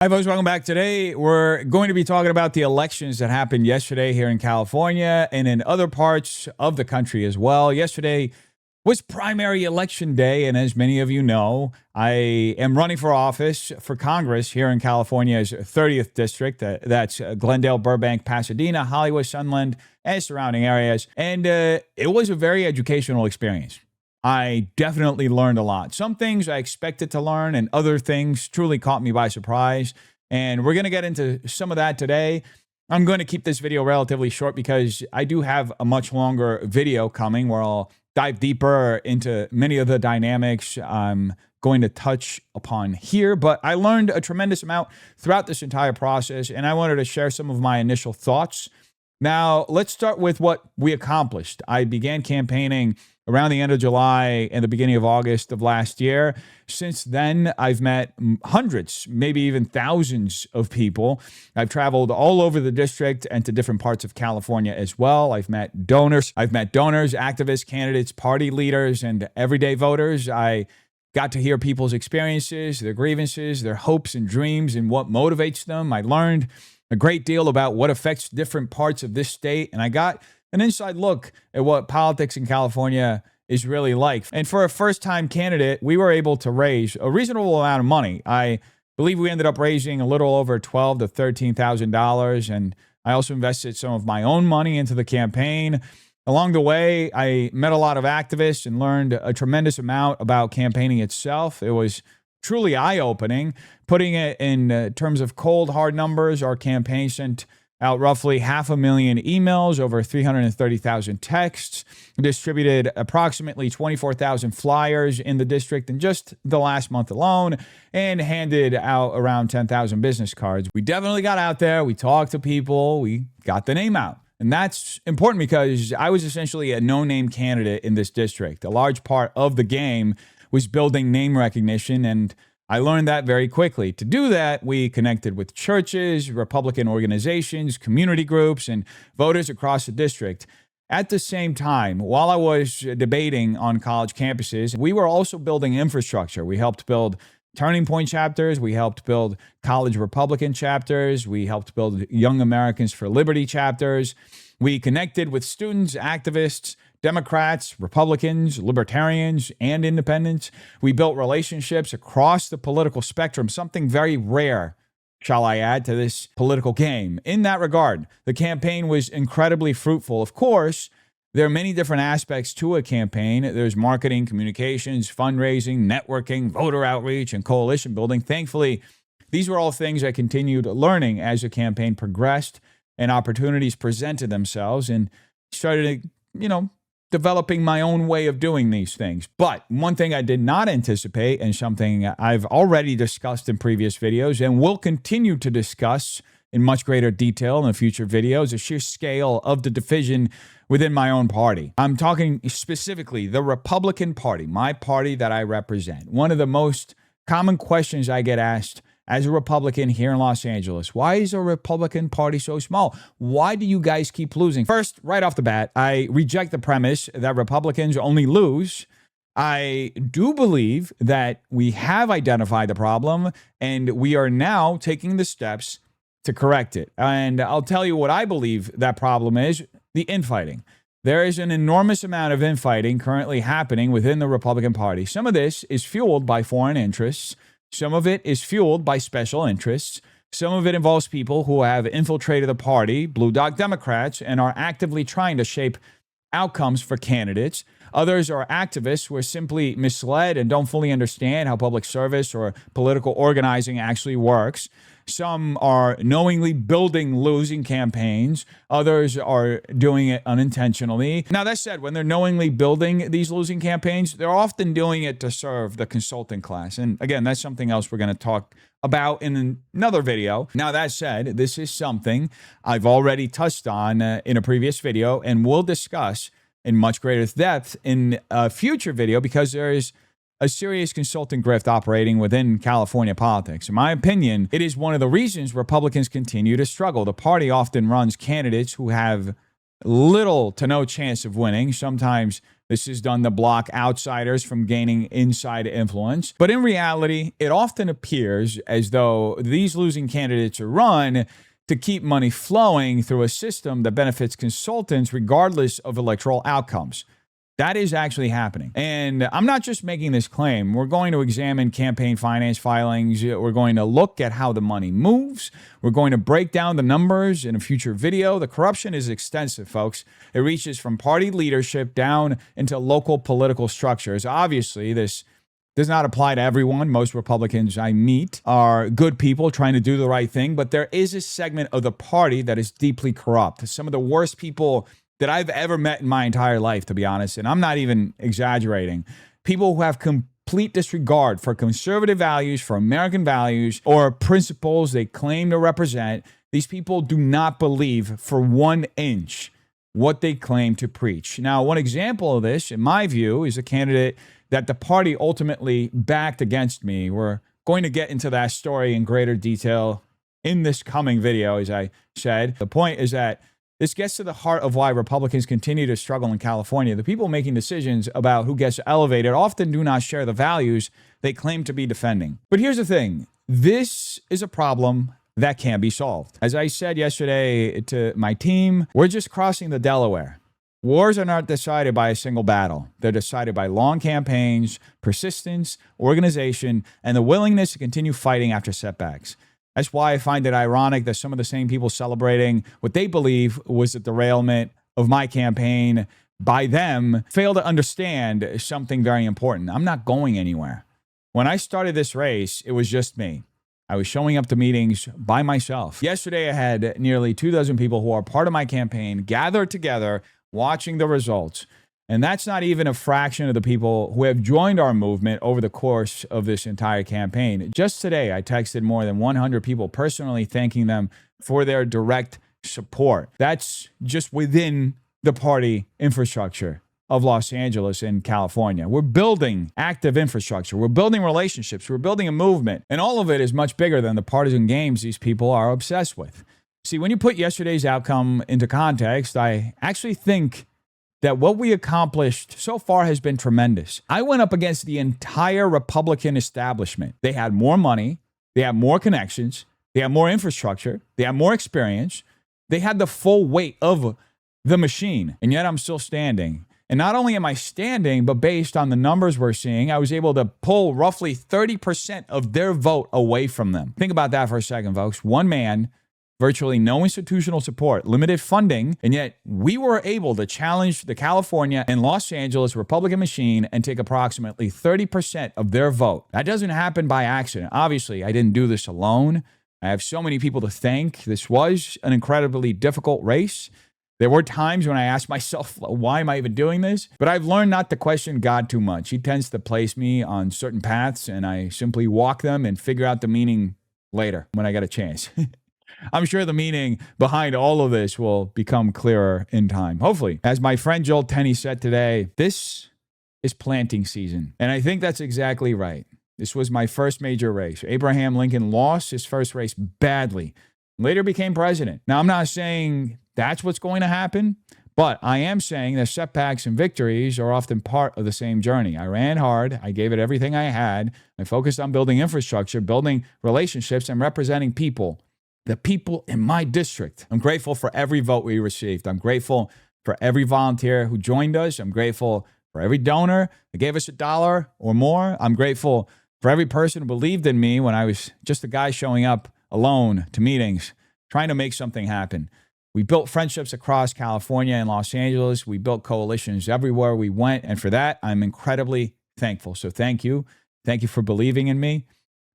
Hi, folks. Welcome back. Today, we're going to be talking about the elections that happened yesterday here in California and in other parts of the country as well. Yesterday was primary election day, and as many of you know, I am running for office for Congress here in California's 30th district. That's Glendale, Burbank, Pasadena, Hollywood, Sunland, and surrounding areas. And it was a very educational experience. I definitely learned a lot. Some things I expected to learn, and other things truly caught me by surprise. And we're going to get into some of that today. I'm going to keep this video relatively short because I do have a much longer video coming where I'll dive deeper into many of the dynamics I'm going to touch upon here. But I learned a tremendous amount throughout this entire process, and I wanted to share some of my initial thoughts. Now, let's start with what we accomplished. I began campaigning around the end of July and the beginning of August of last year. Since then, I've met hundreds, maybe even thousands of people. I've traveled all over the district and to different parts of California as well. I've met donors, activists, candidates, party leaders, and everyday voters. I got to hear people's experiences, their grievances, their hopes and dreams, and what motivates them. I learned a great deal about what affects different parts of this state, and I got an inside look at what politics in California is really like. And for a first-time candidate, we were able to raise a reasonable amount of money. I believe we ended up raising a little over $12,000 to $13,000, and I also invested some of my own money into the campaign. Along the way, I met a lot of activists and learned a tremendous amount about campaigning itself. It was truly eye-opening. Putting it in terms of cold, hard numbers, our campaign sent out roughly 500,000 emails, over 330,000 texts, distributed approximately 24,000 flyers in the district in just the last month alone, and handed out around 10,000 business cards. We definitely got out there. We talked to people. We got the name out. And that's important because I was essentially a no-name candidate in this district. A large part of the game was building name recognition, and I learned that very quickly. To do that, we connected with churches, Republican organizations, community groups, and voters across the district. At the same time, while I was debating on college campuses, we were also building infrastructure. We helped build Turning Point chapters. We helped build college Republican chapters. We helped build Young Americans for Liberty chapters. We connected with students, activists, Democrats, Republicans, Libertarians, and Independents. We built relationships across the political spectrum, something very rare, shall I add, to this political game. In that regard, the campaign was incredibly fruitful. Of course, there are many different aspects to a campaign. There's marketing, communications, fundraising, networking, voter outreach, and coalition building. Thankfully, these were all things I continued learning as the campaign progressed and opportunities presented themselves, and started, developing my own way of doing these things. But one thing I did not anticipate, and something I've already discussed in previous videos and will continue to discuss in much greater detail in future videos, the sheer scale of the division within my own party. I'm talking specifically the Republican Party, my party that I represent. One of the most common questions I get asked as a Republican here in Los Angeles: why is the Republican Party so small? Why do you guys keep losing? First, right off the bat, I reject the premise that Republicans only lose. I do believe that we have identified the problem, and we are now taking the steps to correct it. And I'll tell you what I believe that problem is: the infighting. There is an enormous amount of infighting currently happening within the Republican Party. Some of this is fueled by foreign interests. Some of it is fueled by special interests. Some of it involves people who have infiltrated the party, blue dog Democrats, and are actively trying to shape outcomes for candidates. Others are activists who are simply misled and don't fully understand how public service or political organizing actually works. Some are knowingly building losing campaigns. Others are doing it unintentionally. Now, that said, when they're knowingly building these losing campaigns, they're often doing it to serve the consulting class. And again, that's something else we're going to talk about in another video. Now, that said, this is something I've already touched on in a previous video, and we'll discuss in much greater depth in a future video, because there is a serious consulting grift operating within California politics. In my opinion, it is one of the reasons Republicans continue to struggle. The party often runs candidates who have little to no chance of winning, sometimes This is done to block outsiders from gaining inside influence. But in reality, it often appears as though these losing candidates are run to keep money flowing through a system that benefits consultants regardless of electoral outcomes. That is actually happening. And I'm not just making this claim. We're going to examine campaign finance filings. We're going to look at how the money moves. We're going to break down the numbers in a future video. The corruption is extensive, folks. It reaches from party leadership down into local political structures. Obviously, this does not apply to everyone. Most Republicans I meet are good people trying to do the right thing, but there is a segment of the party that is deeply corrupt. Some of the worst people that I've ever met in my entire life, to be honest, and I'm not even exaggerating. People who have complete disregard for conservative values, for American values, or principles they claim to represent. These people do not believe for 1 inch what they claim to preach. Now, one example of this, in my view, is a candidate that the party ultimately backed against me. We're going to get into that story in greater detail in this coming video, as I said. The point is that this gets to the heart of why Republicans continue to struggle in California. The people making decisions about who gets elevated often do not share the values they claim to be defending. But here's the thing. This is a problem that can be solved. As I said yesterday to my team, we're just crossing the Delaware. Wars are not decided by a single battle. They're decided by long campaigns, persistence, organization, and the willingness to continue fighting after setbacks. That's why I find it ironic that some of the same people celebrating what they believe was the derailment of my campaign by them fail to understand something very important. I'm not going anywhere. When I started this race, it was just me. I was showing up to meetings by myself. Yesterday, I had nearly 24 people who are part of my campaign gathered together watching the results. And that's not even a fraction of the people who have joined our movement over the course of this entire campaign. Just today, I texted more than 100 people personally thanking them for their direct support. That's just within the party infrastructure of Los Angeles and California. We're building active infrastructure. We're building relationships. We're building a movement. And all of it is much bigger than the partisan games these people are obsessed with. See, when you put yesterday's outcome into context, I actually think that what we accomplished so far has been tremendous. I went up against the entire Republican establishment. They had more money. They had more connections. They had more infrastructure. They had more experience. They had the full weight of the machine. And yet I'm still standing. And not only am I standing, but based on the numbers we're seeing, I was able to pull roughly 30% of their vote away from them. Think about that for a second, folks. One man, virtually no institutional support, limited funding, and yet we were able to challenge the California and Los Angeles Republican machine and take approximately 30% of their vote. That doesn't happen by accident. Obviously, I didn't do this alone. I have so many people to thank. This was an incredibly difficult race. There were times when I asked myself, why am I even doing this? But I've learned not to question God too much. He tends to place me on certain paths, and I simply walk them and figure out the meaning later when I get a chance. I'm sure the meaning behind all of this will become clearer in time, hopefully. As my friend Joel Tenney said today, this is planting season. And I think that's exactly right. This was my first major race. Abraham Lincoln lost his first race badly, later became president. Now, I'm not saying that's what's going to happen, but I am saying that setbacks and victories are often part of the same journey. I ran hard. I gave it everything I had. I focused on building infrastructure, building relationships, and representing people. The people in my district. I'm grateful for every vote we received. I'm grateful for every volunteer who joined us. I'm grateful for every donor that gave us $1 or more. I'm grateful for every person who believed in me when I was just a guy showing up alone to meetings, trying to make something happen. We built friendships across California and Los Angeles. We built coalitions everywhere we went. And for that, I'm incredibly thankful. So thank you. Thank you for believing in me.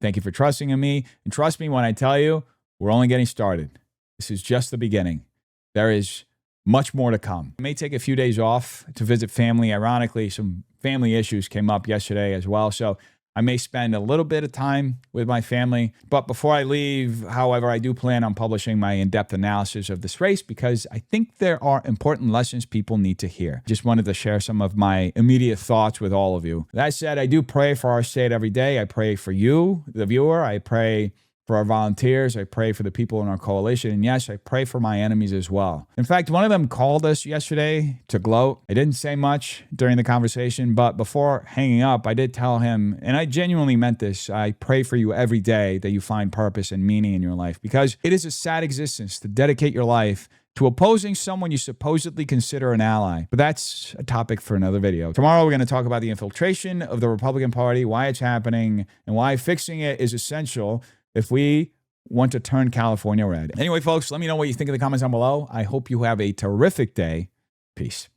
Thank you for trusting in me. And trust me when I tell you, we're only getting started. This is just the beginning. There is much more to come. I may take a few days off to visit family. Ironically, some family issues came up yesterday as well. So I may spend a little bit of time with my family. But before I leave, however, I do plan on publishing my in-depth analysis of this race because I think there are important lessons people need to hear. Just wanted to share some of my immediate thoughts with all of you. That said, I do pray for our state every day. I pray for you, the viewer. I pray for our volunteers. I pray for the people in our coalition. And yes, I pray for my enemies as well. In fact, one of them called us yesterday to gloat. I didn't say much during the conversation, but before hanging up, I did tell him, and I genuinely meant this, I pray for you every day that you find purpose and meaning in your life, because it is a sad existence to dedicate your life to opposing someone you supposedly consider an ally. But that's a topic for another video. Tomorrow, we're going to talk about the infiltration of the Republican Party, why it's happening, and why fixing it is essential if we want to turn California red. Anyway, folks, let me know what you think in the comments down below. I hope you have a terrific day. Peace.